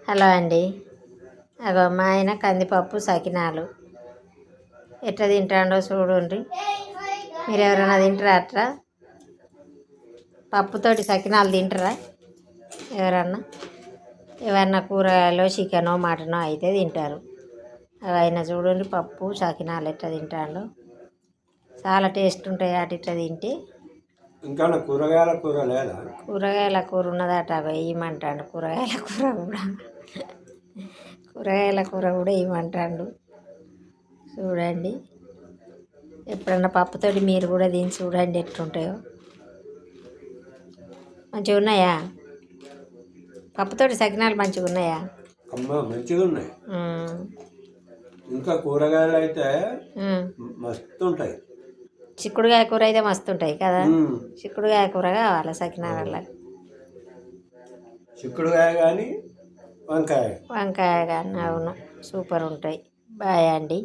Hello అండి. అగో మా ఆయన కందిపప్పు సకినాలు ఎట్లా తింటాడో చూడండి. మీరు ఎవరైనా తింటారా? అట్లా పప్పుతోటి సకినాలు తింటారా? ఎవరన్నా కూరగాయలు చికెనో మటనో అయితే తింటారు. ఆయన చూడండి పప్పు సకినాలు ఎట్లా తింటాడో. చాలా టేస్ట్ ఉంటాయి అటు ఇట్లా తింటే. ఇంకా కూరగాయల కూర లేదా? కూరగాయల కూర ఉన్నదట వేయమంటాడు. కూరగాయల కూర కూడా వేయమంటాడు. చూడండి, ఎప్పుడన్నా పప్పుతోటి మీరు కూడా తిని చూడండి ఎట్లుంటాయో. మంచిగా ఉన్నాయా? పప్పుతోటి సకినాలు మంచిగా ఉన్నాయా? అమ్మా మంచిగా ఉన్నాయి. ఇంకా కూరగాయలు అయితే మస్తు ఉంటాయి. చిక్కుడుకాయ కూర అయితే మస్తు ఉంటాయి కదా. చిక్కుడుకాయ కూర కావాలి సకినాల. చిక్కుడుకాయ కానీ వంకాయ కానీ అవును, సూపర్ ఉంటాయి. బాయ్ అండి.